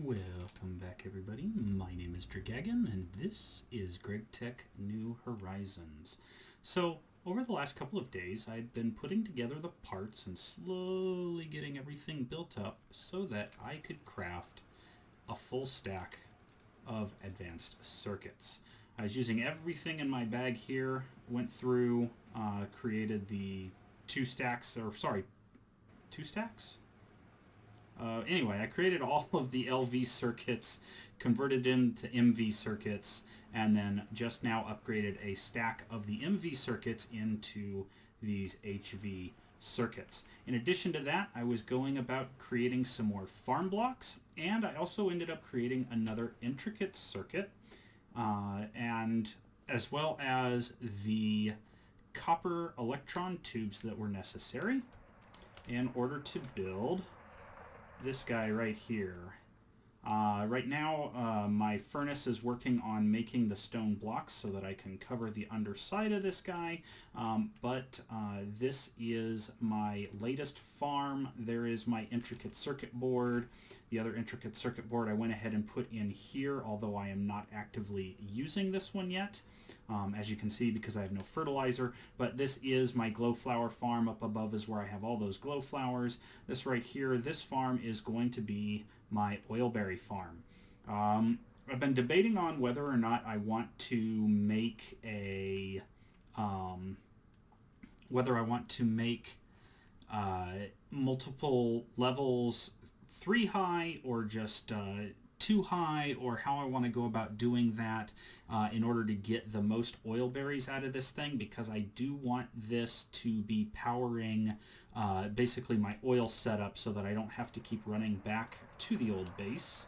Welcome back, everybody. My name is Dragagon, and this is Gregtech New Horizons. So, over the last couple of days, I've been putting together the parts and slowly getting everything built up so that I could craft a full stack of advanced circuits. I was using everything in my bag here, went through, created the two stacks. Anyway, I created all of the LV circuits, converted them to MV circuits, and then just now upgraded a stack of the MV circuits into these HV circuits. In addition to that, I was going about creating some more farm blocks, and I also ended up creating another intricate circuit, and as well as the copper electron tubes that were necessary in order to build this guy right here. Right now, my furnace is working on making the stone blocks so that I can cover the underside of this guy, but this is my latest farm. There is my intricate circuit board. The other intricate circuit board I went ahead and put in here, although I am not actively using this one yet, as you can see, because I have no fertilizer. But this is my glow flower farm. Up above is where I have all those glow flowers. This right here, this farm is going to be my oilberry farm. I've been debating on whether or not I want to make a multiple levels 3 high or just 2 high, or how I want to go about doing that in order to get the most oil berries out of this thing, because I do want this to be powering basically my oil setup so that I don't have to keep running back to the old base.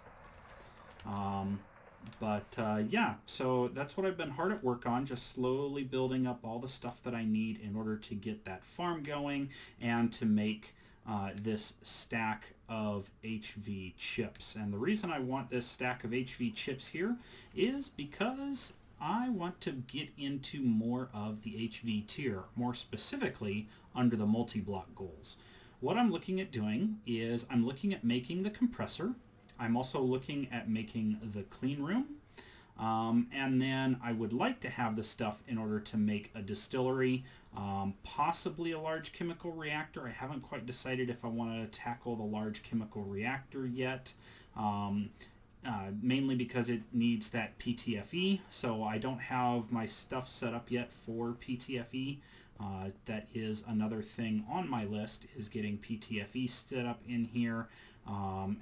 Yeah, so that's what I've been hard at work on, just slowly building up all the stuff that I need in order to get that farm going and to make this stack of HV chips. And the reason I want this stack of HV chips here is because I want to get into more of the HV tier, more specifically under the multi-block goals. What I'm looking at doing is I'm looking at making the compressor. I'm also looking at making the clean room. And then I would like to have the stuff in order to make a distillery, possibly a large chemical reactor. I haven't quite decided if I want to tackle the large chemical reactor yet, mainly because it needs that PTFE, so I don't have my stuff set up yet for PTFE. That is another thing on my list, is getting PTFE set up in here,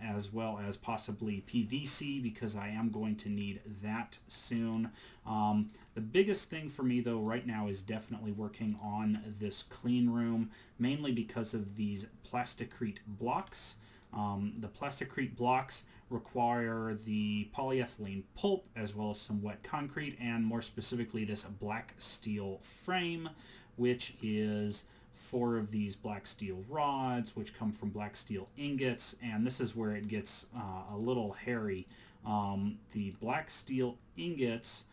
as well as possibly PVC, because I am going to need that soon. The biggest thing for me though right now is definitely working on this clean room, mainly because of these plasticrete blocks. The plasticrete blocks require the polyethylene pulp as well as some wet concrete, and more specifically this black steel frame, which is 4 of these black steel rods, which come from black steel ingots, and this is where it gets a little hairy. The black steel ingots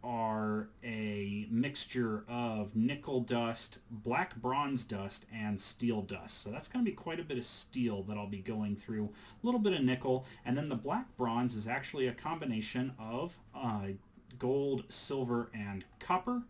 are a mixture of nickel dust, black bronze dust, and steel dust. So that's going to be quite a bit of steel that I'll be going through, a little bit of nickel, and then the black bronze is actually a combination of gold, silver, and copper.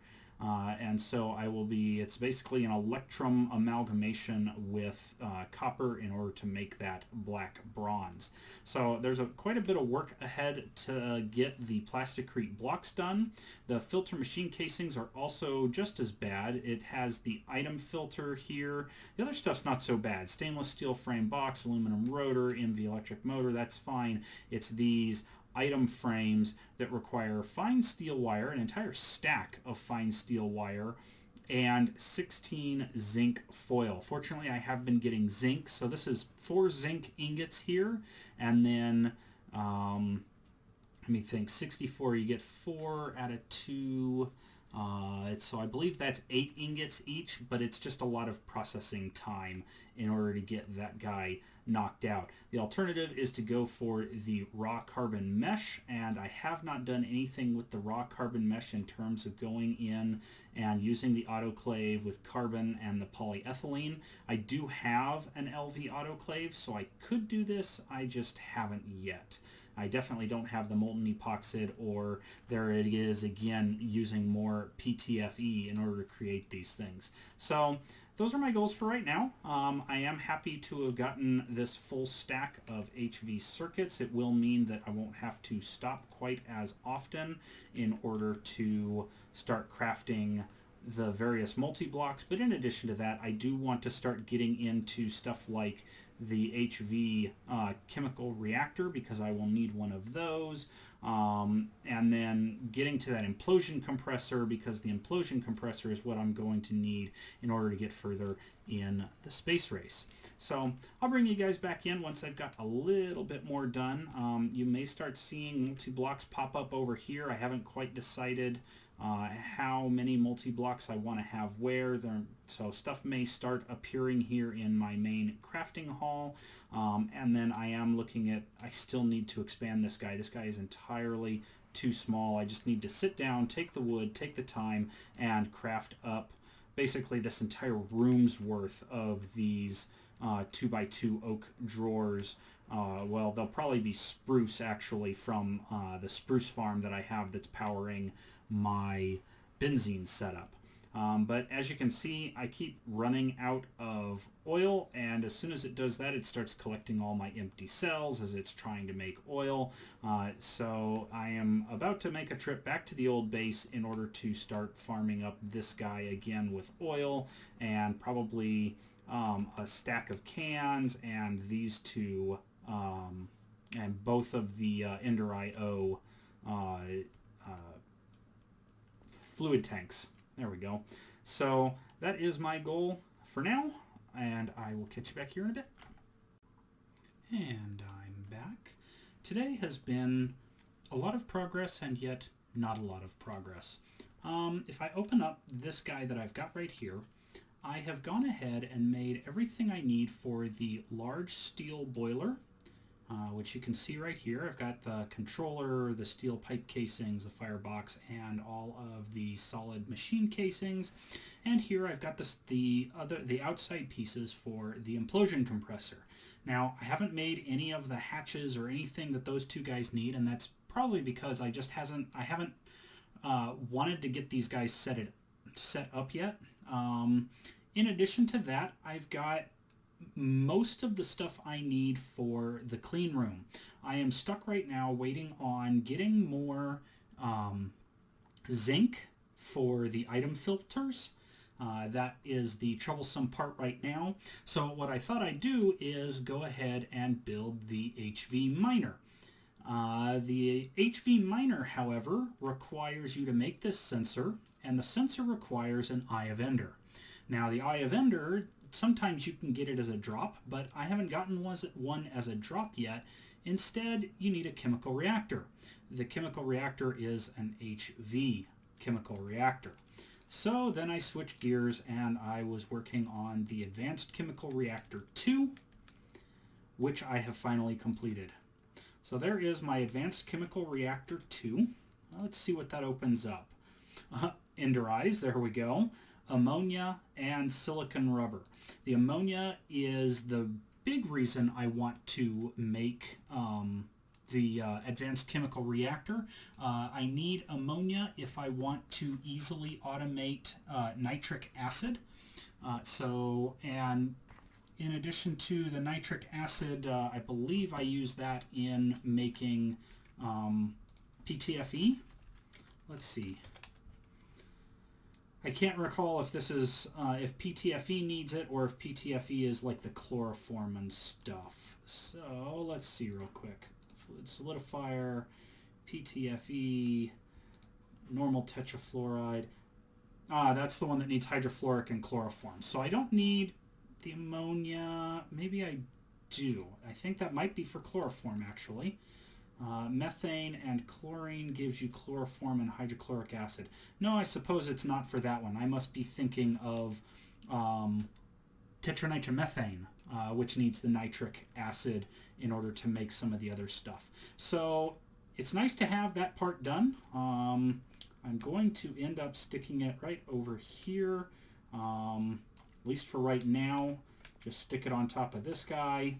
And so it's basically an electrum amalgamation with copper in order to make that black bronze. So there's quite a bit of work ahead to get the plasticrete blocks done. The filter machine casings are also just as bad. It has the item filter here. The other stuff's not so bad. Stainless steel frame box, aluminum rotor, MV electric motor, that's fine. It's these item frames that require fine steel wire, an entire stack of fine steel wire, and 16 zinc foil. Fortunately, I have been getting zinc, so this is 4 zinc ingots here, and then let me think, 64, you get 4 out of 2, so I believe that's 8 ingots each, but it's just a lot of processing time in order to get that guy knocked out. The alternative is to go for the raw carbon mesh, and I have not done anything with the raw carbon mesh in terms of going in and using the autoclave with carbon and the polyethylene. I do have an LV autoclave, so I could do this, I just haven't yet. I definitely don't have the molten epoxid, or there it is again using more PTFE in order to create these things. So those are my goals for right now. I am happy to have gotten this full stack of HV circuits. It will mean that I won't have to stop quite as often in order to start crafting the various multi-blocks, but in addition to that, I do want to start getting into stuff like the HV chemical reactor, because I will need one of those, and then getting to that implosion compressor, because the implosion compressor is what I'm going to need in order to get further in the space race. So I'll bring you guys back in once I've got a little bit more done. You may start seeing multi-blocks pop up over here. I haven't quite decided how many multi-blocks I want to have where. So stuff may start appearing here in my main crafting hall, and then I am looking at, I still need to expand this guy. This guy is entirely too small. I just need to sit down, take the wood, take the time, and craft up basically this entire room's worth of these 2x2 oak drawers. Well, they'll probably be spruce actually from the spruce farm that I have that's powering my benzene setup. But as you can see, I keep running out of oil, and as soon as it does that, it starts collecting all my empty cells as it's trying to make oil. So I am about to make a trip back to the old base in order to start farming up this guy again with oil, and probably a stack of cans and these two, and both of the Ender IO fluid tanks. There we go. So that is my goal for now, and I will catch you back here in a bit. And I'm back. Today has been a lot of progress, and yet not a lot of progress. If I open up this guy that I've got right here, I have gone ahead and made everything I need for the large steel boiler, which you can see right here. I've got the controller, the steel pipe casings, the firebox, and all of the solid machine casings. And here I've got the outside pieces for the implosion compressor. Now, I haven't made any of the hatches or anything that those two guys need, and that's probably because I haven't wanted to get these guys set up yet. In addition to that, I've got most of the stuff I need for the clean room. I am stuck right now waiting on getting more zinc for the item filters. That is the troublesome part right now. So what I thought I'd do is go ahead and build the HV miner. The HV miner, however, requires you to make this sensor, and the sensor requires an Eye of Ender. Now, the Eye of Ender, sometimes you can get it as a drop, but I haven't gotten one as a drop yet. Instead, you need a chemical reactor. The chemical reactor is an HV chemical reactor. So then I switched gears and I was working on the Advanced Chemical Reactor 2, which I have finally completed. So there is my Advanced Chemical Reactor 2. Let's see what that opens up. Ender eyes, there we go. Ammonia and silicon rubber. The ammonia is the big reason I want to make the advanced chemical reactor. I need ammonia if I want to easily automate nitric acid. And in addition to the nitric acid, I believe I use that in making PTFE. Let's see. I can't recall if this is, if PTFE needs it or if PTFE is like the chloroform and stuff. So let's see real quick. Fluid solidifier, PTFE, normal tetrafluoride. That's the one that needs hydrofluoric and chloroform. So I don't need the ammonia. Maybe I do. I think that might be for chloroform actually. Methane and chlorine gives you chloroform and hydrochloric acid. No, I suppose it's not for that one. I must be thinking of tetranitromethane which needs the nitric acid in order to make some of the other stuff. So it's nice to have that part done. I'm going to end up sticking it right over here, at least for right now. Just stick it on top of this guy.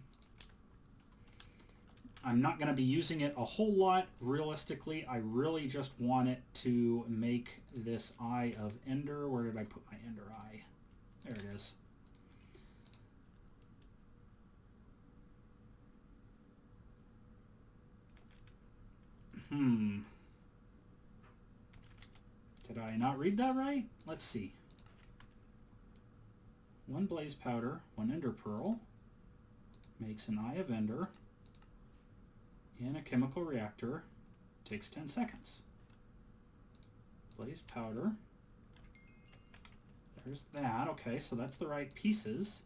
I'm not going to be using it a whole lot. Realistically, I really just want it to make this eye of Ender. Where did I put my Ender eye? There it is. Did I not read that right? Let's see. 1 blaze powder, 1 ender pearl makes an eye of Ender in a chemical reactor. Takes 10 seconds. Blaze powder. There's that. Okay, so that's the right pieces.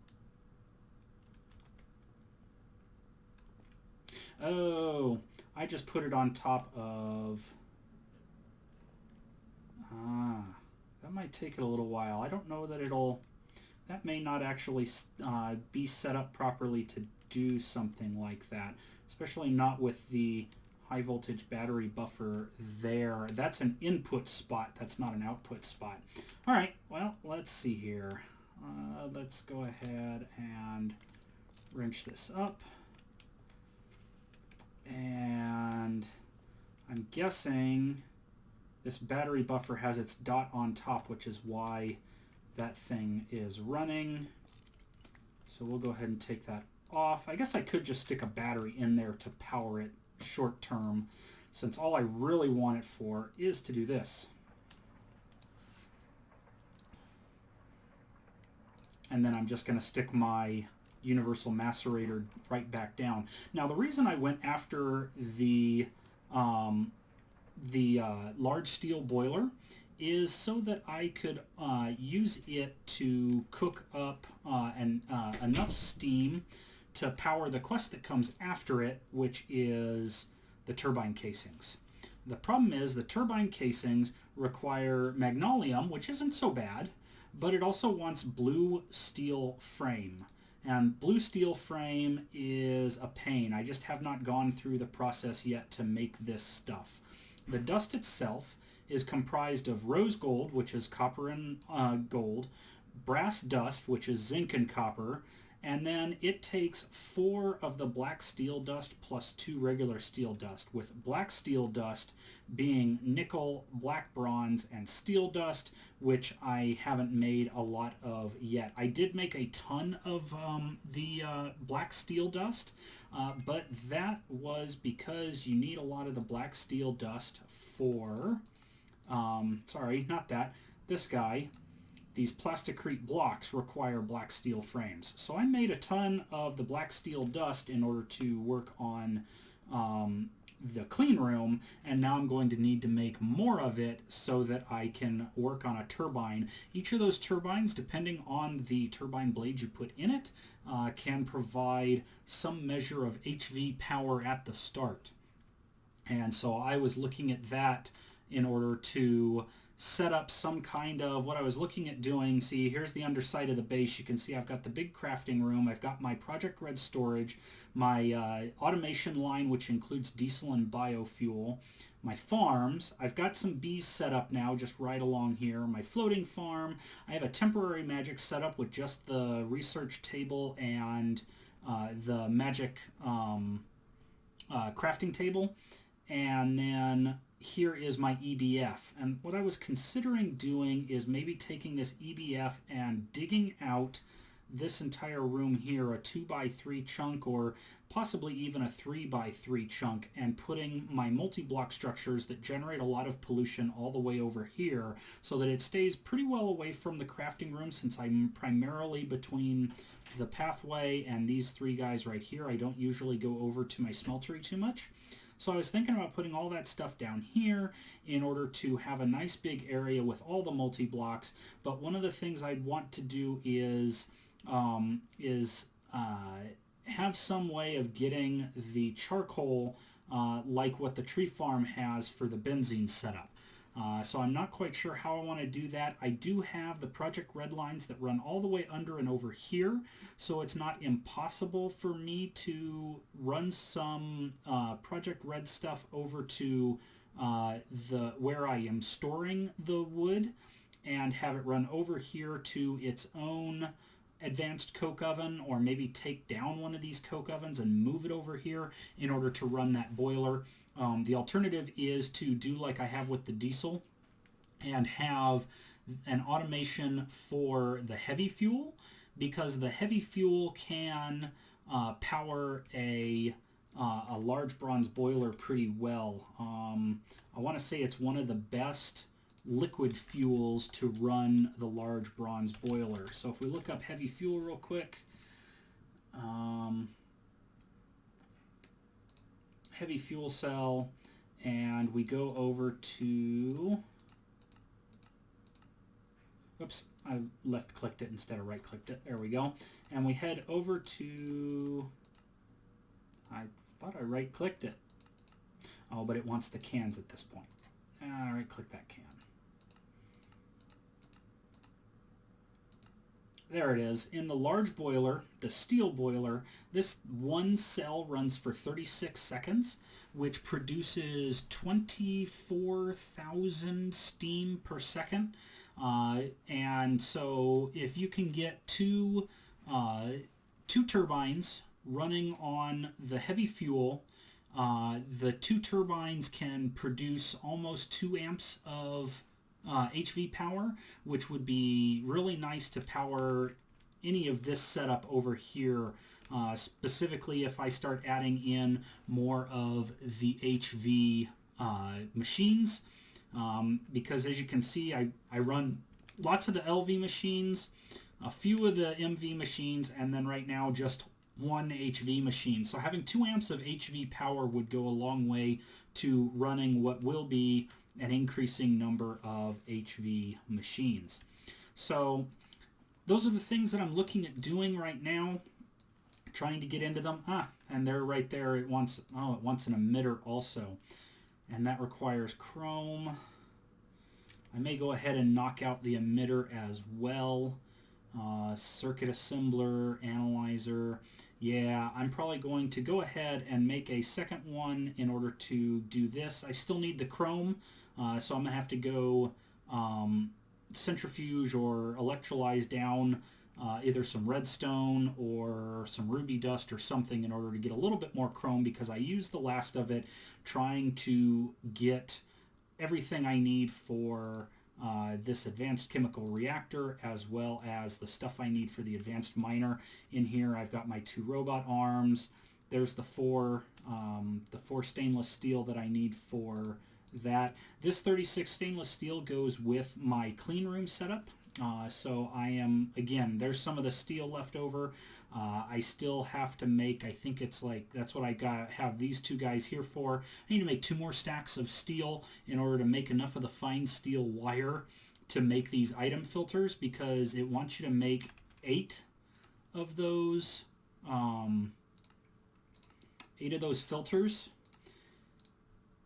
Oh, I just put it on top of... that might take it a little while. I don't know that it'll... That may not actually be set up properly to do something like that, especially not with the high voltage battery buffer there. That's an input spot. That's not an output spot. All right, well, let's see here. Let's go ahead and wrench this up. And I'm guessing this battery buffer has its dot on top, which is why that thing is running. So we'll go ahead and take that off. I guess I could just stick a battery in there to power it short term, since all I really want it for is to do this. And then I'm just going to stick my universal macerator right back down. Now the reason I went after the large steel boiler is so that I could use it to cook up enough steam to power the quest that comes after it, which is the turbine casings. The problem is the turbine casings require magnolium, which isn't so bad, but it also wants blue steel frame. And blue steel frame is a pain. I just have not gone through the process yet to make this stuff. The dust itself is comprised of rose gold, which is copper and gold, brass dust, which is zinc and copper, and then it takes 4 of the black steel dust plus 2 regular steel dust, with black steel dust being nickel, black bronze, and steel dust, which I haven't made a lot of yet. I did make a ton of the black steel dust, but that was because you need a lot of the black steel dust for... sorry, not that. This guy. These plasticrete blocks require black steel frames. So I made a ton of the black steel dust in order to work on the clean room, and now I'm going to need to make more of it so that I can work on a turbine. Each of those turbines, depending on the turbine blade you put in it, can provide some measure of HV power at the start. And so I was looking at that in order to set up some kind of what I was looking at doing. See, here's the underside of the base. You can see I've got the big crafting room. I've got my Project Red storage, my automation line, which includes diesel and biofuel, my farms. I've got some bees set up now just right along here. My floating farm. I have a temporary magic setup with just the research table and the magic crafting table. And then here is my EBF. And what I was considering doing is maybe taking this EBF and digging out this entire room here, a 2x3 chunk, or possibly even a 3x3 chunk, and putting my multi-block structures that generate a lot of pollution all the way over here so that it stays pretty well away from the crafting room, since I'm primarily between the pathway and these 3 guys right here. I don't usually go over to my smeltery too much. So I was thinking about putting all that stuff down here in order to have a nice big area with all the multi-blocks. But one of the things I'd want to do is have some way of getting the charcoal like what the tree farm has for the benzene setup. So I'm not quite sure how I want to do that. I do have the Project Red lines that run all the way under and over here, so it's not impossible for me to run some Project Red stuff over to the where I am storing the wood and have it run over here to its own advanced coke oven, or maybe take down one of these coke ovens and move it over here in order to run that boiler. The alternative is to do like I have with the diesel and have an automation for the heavy fuel, because the heavy fuel can power a large bronze boiler pretty well. I want to say it's one of the best liquid fuels to run the large bronze boiler. So if we look up heavy fuel real quick, heavy fuel cell, and we go over to, oops, I left clicked it instead of right clicked it, there we go, and we head over to, I thought I right clicked it, oh, but it wants the cans at this point. Right click that can. There it is. In the large boiler, the steel boiler, this one cell runs for 36 seconds, which produces 24,000 steam per second. And so if you can get two turbines running on the heavy fuel, the two turbines can produce almost 2 amps of HV power, which would be really nice to power any of this setup over here, specifically if I start adding in more of the HV machines, because as you can see, I run lots of the LV machines, a few of the MV machines, and then right now just one HV machine. So having 2 amps of HV power would go a long way to running what will be an increasing number of HV machines. So those are the things that I'm looking at doing right now, trying to get into them. And they're right there. It wants an emitter also, and that requires chrome. I may go ahead and knock out the emitter as well. Circuit assembler, analyzer. Yeah, I'm probably going to go ahead and make a second one in order to do this. I still need the chrome, so I'm going to have to go centrifuge or electrolyze down either some redstone or some ruby dust or something in order to get a little bit more chrome, because I used the last of it trying to get everything I need for this advanced chemical reactor, as well as the stuff I need for the advanced miner. In here I've got my 2 robot arms. There's the four stainless steel that I need for that. This 36 stainless steel goes with my clean room setup. So I am, again, there's some of the steel left over. I still have to make, I think it's like, that's what I have these 2 guys here for. I need to make 2 more stacks of steel in order to make enough of the fine steel wire to make these item filters, because it wants you to make 8 of those, 8 of those filters.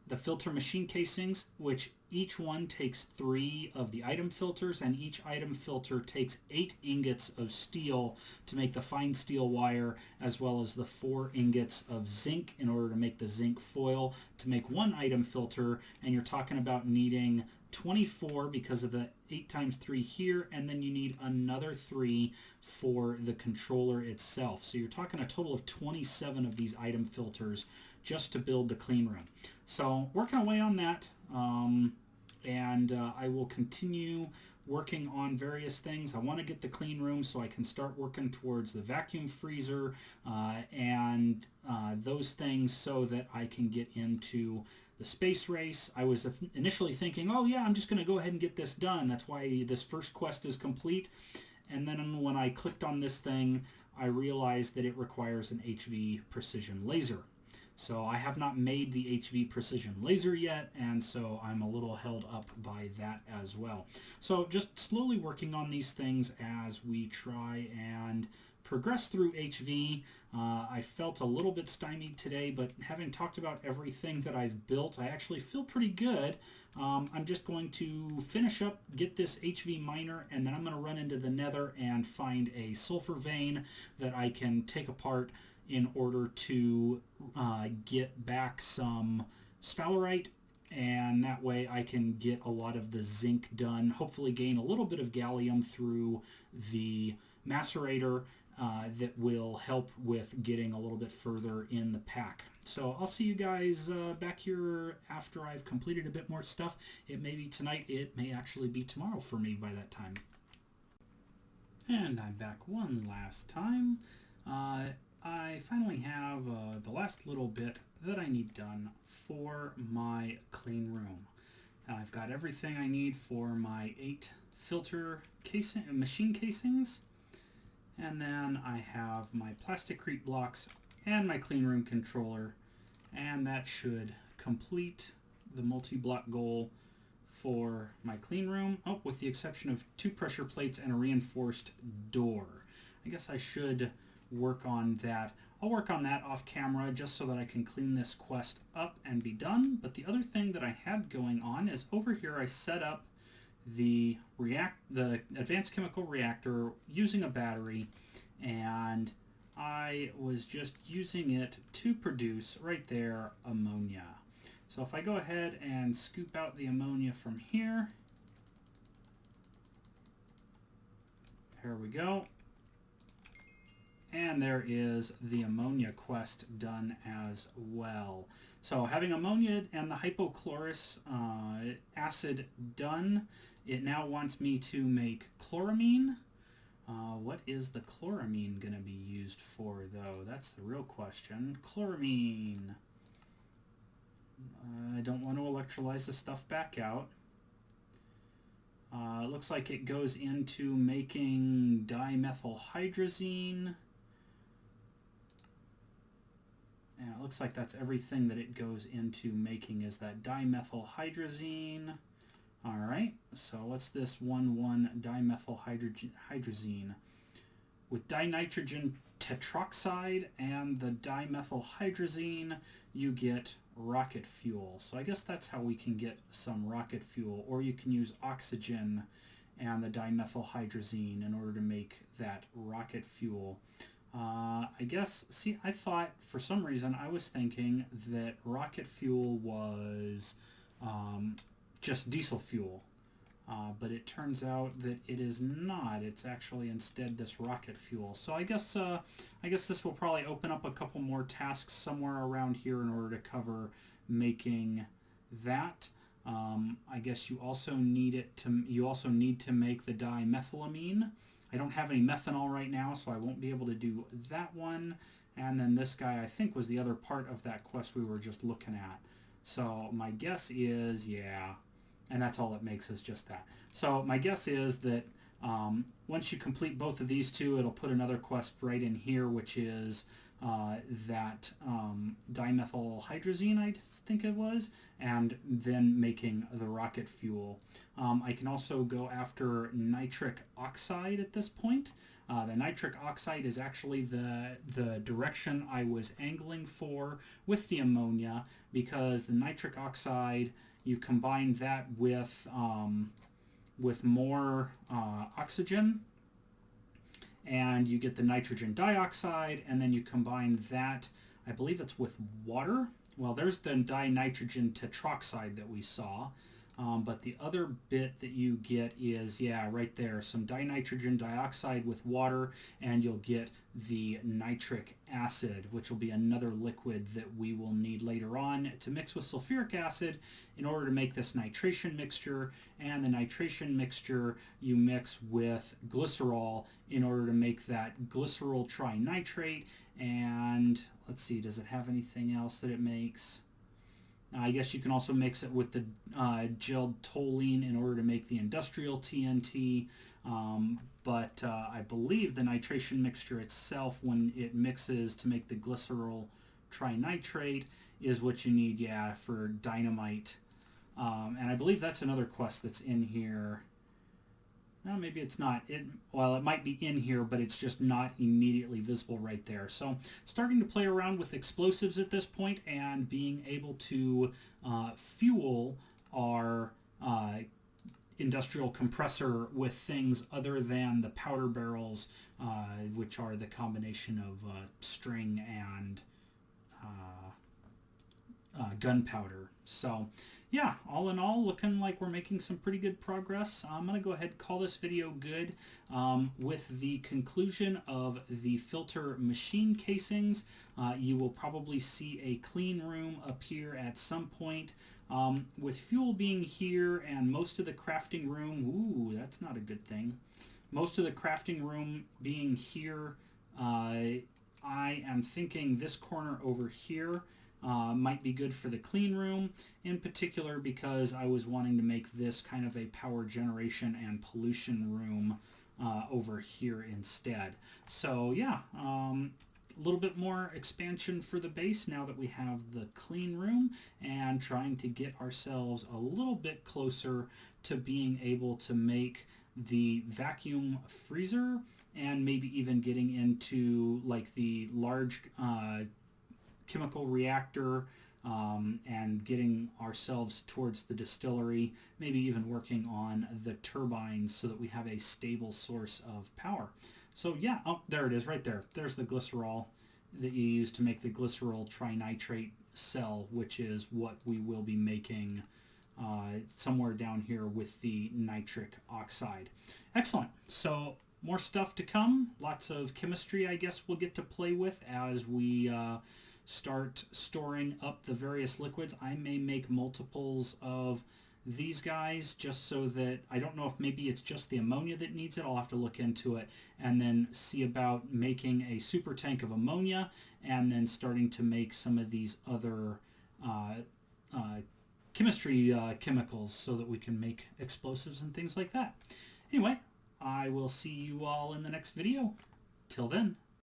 The filter machine casings, which each one takes 3 of the item filters, and each item filter takes 8 ingots of steel to make the fine steel wire, as well as the 4 ingots of zinc in order to make the zinc foil to make 1 item filter. And you're talking about needing 24 because of the 8 times 3 here, and then you need another 3 for the controller itself. So you're talking a total of 27 of these item filters just to build the clean room. So working away on that, and I will continue working on various things. I want to get the clean room so I can start working towards the vacuum freezer and those things, so that I can get into the space race. I was initially thinking, oh yeah, I'm just going to go ahead and get this done. That's why this first quest is complete. And then when I clicked on this thing, I realized that it requires an HV precision laser. So I have not made the HV precision laser yet, and so I'm a little held up by that as well. So just slowly working on these things as we try and progress through HV. I felt a little bit stymied today, but having talked about everything that I've built, I actually feel pretty good. I'm just going to finish up, get this HV miner, and then I'm going to run into the nether and find a sulfur vein that I can take apart in order to get back some sphalerite, and that way I can get a lot of the zinc done, hopefully gain a little bit of gallium through the macerator that will help with getting a little bit further in the pack. So I'll see you guys back here after I've completed a bit more stuff. It may be tonight, it may actually be tomorrow for me by that time. And I'm back one last time. I finally have the last little bit that I need done for my clean room. I've got everything I need for my 8 filter machine casings, and then I have my plasticrete blocks and my clean room controller, and that should complete the multi-block goal for my clean room. Oh, with the exception of 2 pressure plates and a reinforced door. I guess I should work on that. I'll work on that off camera just so that I can clean this quest up and be done. But the other thing that I had going on is over here I set up the advanced chemical reactor using a battery, and I was just using it to produce right there ammonia. So if I go ahead and scoop out the ammonia from here, here we go. And there is the ammonia quest done as well. So having ammonia and the hypochlorous acid done, it now wants me to make chloramine. What is the chloramine going to be used for, though? That's the real question. Chloramine. I don't want to electrolyze the stuff back out. It looks like it goes into making dimethylhydrazine. And it looks like that's everything that it goes into making, is that dimethylhydrazine. All right, so what's this 1,1-dimethylhydrazine? With dinitrogen tetroxide and the dimethylhydrazine, you get rocket fuel. So I guess that's how we can get some rocket fuel, or you can use oxygen and the dimethylhydrazine in order to make that rocket fuel. I guess, see, I thought for some reason I was thinking that rocket fuel was just diesel fuel, but it turns out that it is not. It's actually instead this rocket fuel. So I guess this will probably open up a couple more tasks somewhere around here in order to cover making that. I guess you also need to make the dimethylamine. I don't have any methanol right now, so I won't be able to do that one. And then this guy, I think, was the other part of that quest we were just looking at. So my guess is, yeah, and that's all it makes is just that. So my guess is that once you complete both of these two, it'll put another quest right in here, which is that dimethylhydrazine, I think it was, and then making the rocket fuel. I can also go after nitric oxide at this point. The nitric oxide is actually the direction I was angling for with the ammonia, because the nitric oxide, you combine that with more oxygen, and you get the nitrogen dioxide, and then you combine that, I believe it's with water. Well, there's the dinitrogen tetroxide that we saw, but the other bit that you get is, yeah, right there, some dinitrogen dioxide with water, and you'll get the nitric acid, which will be another liquid that we will need later on to mix with sulfuric acid in order to make this nitration mixture. And the nitration mixture you mix with glycerol in order to make that glycerol trinitrate. And let's see, does it have anything else that it makes? I guess you can also mix it with the gelled toluene in order to make the industrial TNT. But I believe the nitration mixture itself, when it mixes to make the glycerol trinitrate, is what you need, yeah, for dynamite. And I believe that's another quest that's in here. maybe it's not. Well, it might be in here, but it's just not immediately visible right there. So starting to play around with explosives at this point and being able to fuel our industrial compressor with things other than the powder barrels, which are the combination of string and gunpowder. So yeah, all in all, looking like we're making some pretty good progress. I'm going to go ahead and call this video good with the conclusion of the filter machine casings. You will probably see a clean room appear at some point. With fuel being here and most of the crafting room, ooh, that's not a good thing. Most of the crafting room being here, I am thinking this corner over here might be good for the clean room, in particular because I was wanting to make this kind of a power generation and pollution room over here instead. So yeah, a little bit more expansion for the base now that we have the clean room, and trying to get ourselves a little bit closer to being able to make the vacuum freezer, and maybe even getting into like the large chemical reactor, and getting ourselves towards the distillery, maybe even working on the turbines so that we have a stable source of power. So yeah, oh, there it is right there. There's the glycerol that you use to make the glycerol trinitrate cell, which is what we will be making somewhere down here with the nitric oxide. Excellent. So more stuff to come. Lots of chemistry, I guess, we'll get to play with as we start storing up the various liquids. I may make multiples of these guys just so that, I don't know if maybe it's just the ammonia that needs it. I'll have to look into it and then see about making a super tank of ammonia, and then starting to make some of these other chemistry chemicals so that we can make explosives and things like that. Anyway, I will see you all in the next video. Till then.